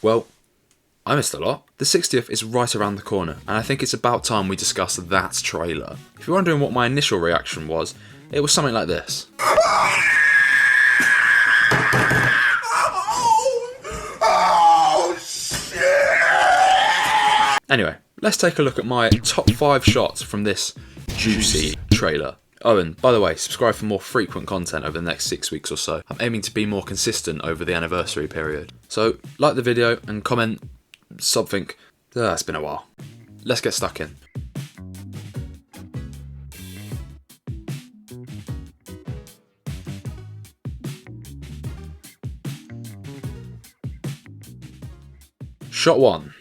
Well, I missed a lot. The 60th is right around the corner, and I think it's about time we discuss that trailer. If you're wondering what my initial reaction was, it was something like this. Anyway, let's take a look at my top 5 shots from this juicy trailer. Oh, and by the way, subscribe for more frequent content over the next 6 weeks or so. I'm aiming to be more consistent over the anniversary period. So, like the video and comment something. It's been a while. Let's get stuck in. Shot 1.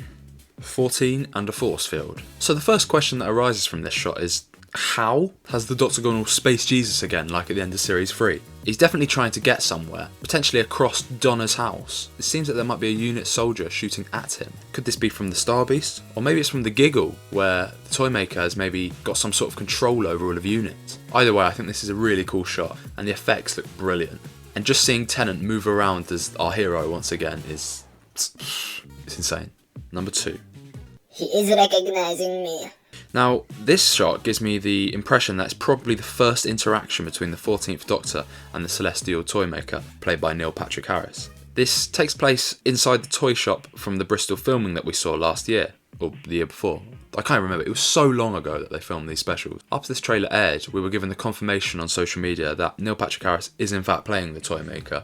14 and a force field. So the first question that arises from this shot is, how has the Doctor gone all Space Jesus again like at the end of Series 3? He's definitely trying to get somewhere, potentially across Donna's house. It seems that there might be a unit soldier shooting at him. Could this be from the Star Beast? Or maybe it's from the Giggle, where the Toymaker has maybe got some sort of control over all of units. Either way, I think this is a really cool shot, and the effects look brilliant. And just seeing Tennant move around as our hero once again it's insane. Number 2. He is recognizing me. Now, this shot gives me the impression that it's probably the first interaction between the 14th Doctor and the Celestial Toymaker, played by Neil Patrick Harris. This takes place inside the toy shop from the Bristol filming that we saw last year, or the year before. I can't remember, it was so long ago that they filmed these specials. After this trailer aired, we were given the confirmation on social media that Neil Patrick Harris is in fact playing the Toymaker.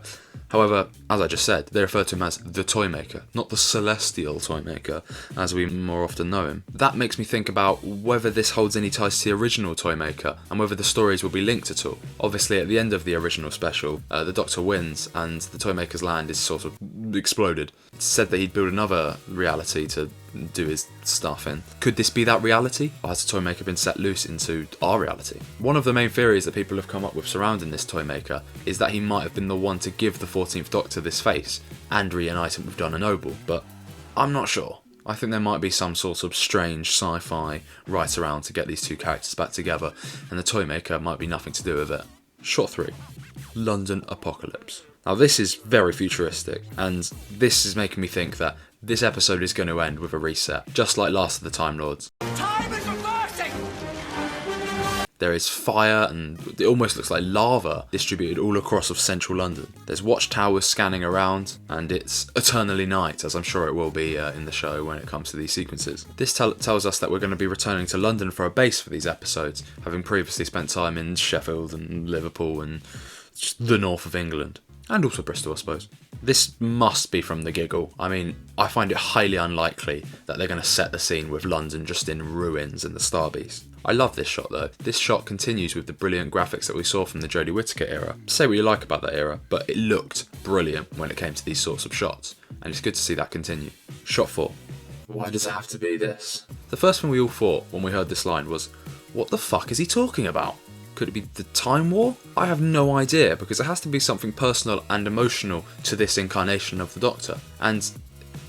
However, as I just said, they refer to him as the Toymaker, not the Celestial Toymaker, as we more often know him. That makes me think about whether this holds any ties to the original Toymaker, and whether the stories will be linked at all. Obviously, at the end of the original special, the Doctor wins, and the Toymaker's land is sort of exploded. It's said that he'd build another reality to do his stuff in. Could this be that reality? Or has the Toymaker been set loose into our reality? One of the main theories that people have come up with surrounding this Toymaker is that he might have been the one to give the 14th Doctor this face and reunite him with Donna Noble, but I'm not sure. I think there might be some sort of strange sci-fi right around to get these two characters back together, and the Toymaker might be nothing to do with it. Shot 3. London Apocalypse. Now this is very futuristic, and this is making me think that this episode is going to end with a reset, just like Last of the Time Lords. Time is reversing! There is fire and it almost looks like lava distributed all across of central London. There's watchtowers scanning around, and it's eternally night, as I'm sure it will be in the show when it comes to these sequences. This tells us that we're going to be returning to London for a base for these episodes, having previously spent time in Sheffield and Liverpool and just the north of England. And also Bristol, I suppose. This must be from the Giggle. I mean, I find it highly unlikely that they're going to set the scene with London just in ruins in the Star Beast. I love this shot though. This shot continues with the brilliant graphics that we saw from the Jodie Whittaker era. Say what you like about that era, but it looked brilliant when it came to these sorts of shots, and it's good to see that continue. Shot 4. Why does it have to be this? The first thing we all thought when we heard this line was, what the fuck is he talking about? Could it be the Time War? I have no idea, because it has to be something personal and emotional to this incarnation of the Doctor. And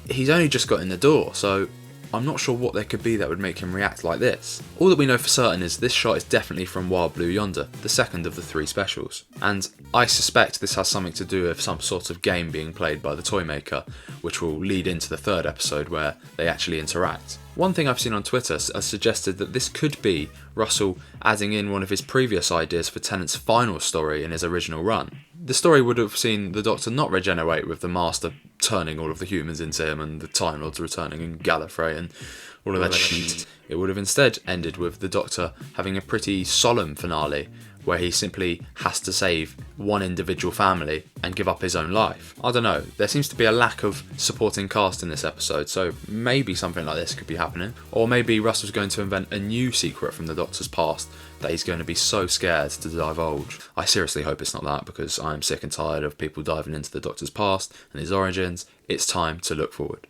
he's only just got in the door, so I'm not sure what there could be that would make him react like this. All that we know for certain is this shot is definitely from Wild Blue Yonder, the second of the 3 specials. And I suspect this has something to do with some sort of game being played by the Toymaker, which will lead into the 3rd episode where they actually interact. One thing I've seen on Twitter has suggested that this could be Russell adding in one of his previous ideas for Tennant's final story in his original run. The story would have seen the Doctor not regenerate with the Master turning all of the humans into him and the Time Lords returning and Gallifrey and all of that shit. It would have instead ended with the Doctor having a pretty solemn finale where he simply has to save one individual family and give up his own life. I don't know, there seems to be a lack of supporting cast in this episode, so maybe something like this could be happening. Or maybe Russell's going to invent a new secret from the Doctor's past that he's going to be so scared to divulge. I seriously hope it's not that, because I'm sick and tired of people diving into the Doctor's past and his origins. It's time to look forward.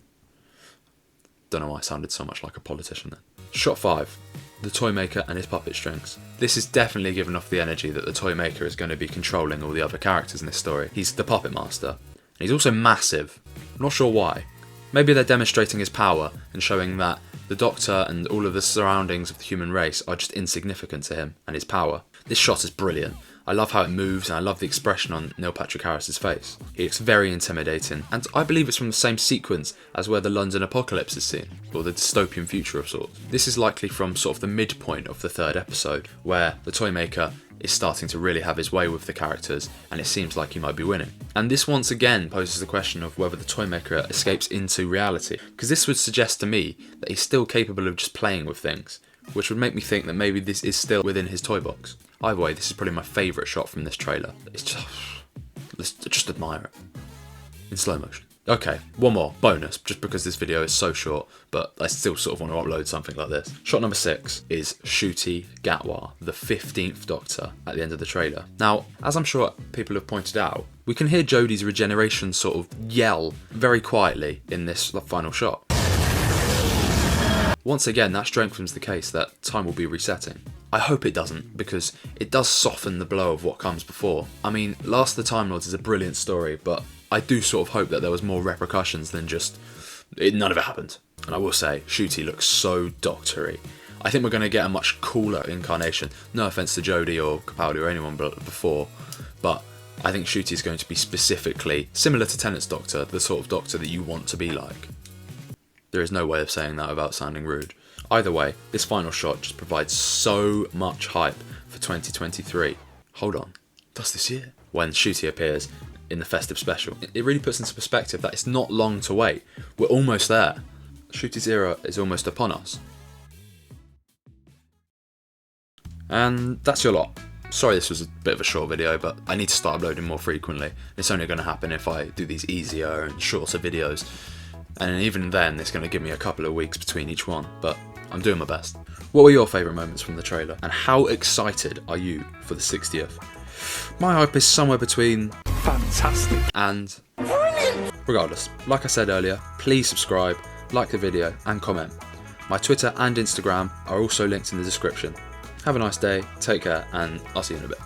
Don't know why I sounded so much like a politician then. Shot 5. The Toymaker and his puppet strings. This is definitely giving off the energy that the Toymaker is going to be controlling all the other characters in this story. He's the puppet master. And he's also massive. I'm not sure why. Maybe they're demonstrating his power and showing that the Doctor and all of the surroundings of the human race are just insignificant to him and his power. This shot is brilliant. I love how it moves, and I love the expression on Neil Patrick Harris's face. He looks very intimidating, and I believe it's from the same sequence as where the London apocalypse is seen, or the dystopian future of sorts. This is likely from sort of the midpoint of the third episode, where the Toymaker is starting to really have his way with the characters, and it seems like he might be winning. And this once again poses the question of whether the Toymaker escapes into reality, because this would suggest to me that he's still capable of just playing with things, which would make me think that maybe this is still within his toy box. Either way, this is probably my favourite shot from this trailer. It's just admire it in slow motion. Okay, one more bonus, just because this video is so short, but I still sort of want to upload something like this. Shot number 6 is Ncuti Gatwa, the 15th Doctor, at the end of the trailer. Now, as I'm sure people have pointed out, we can hear Jodie's regeneration sort of yell very quietly in this final shot. Once again, that strengthens the case that time will be resetting. I hope it doesn't, because it does soften the blow of what comes before. I mean, Last of the Time Lords is a brilliant story, but I do sort of hope that there was more repercussions than just none of it happened. And I will say, Ncuti looks so doctory. I think we're going to get a much cooler incarnation. No offence to Jodie or Capaldi or anyone before, but I think Ncuti is going to be specifically similar to Tennant's Doctor, the sort of Doctor that you want to be like. There is no way of saying that without sounding rude. Either way, this final shot just provides so much hype for 2023. Hold on, that's this year? When Ncuti appears in the festive special. It really puts into perspective that it's not long to wait. We're almost there. Ncuti's era is almost upon us. And that's your lot. Sorry this was a bit of a short video, but I need to start uploading more frequently. It's only going to happen if I do these easier and shorter videos. And even then, it's going to give me a couple of weeks between each one, but I'm doing my best. What were your favourite moments from the trailer? And how excited are you for the 60th? My hype is somewhere between fantastic and brilliant. Regardless, like I said earlier, please subscribe, like the video and comment. My Twitter and Instagram are also linked in the description. Have a nice day, take care, and I'll see you in a bit.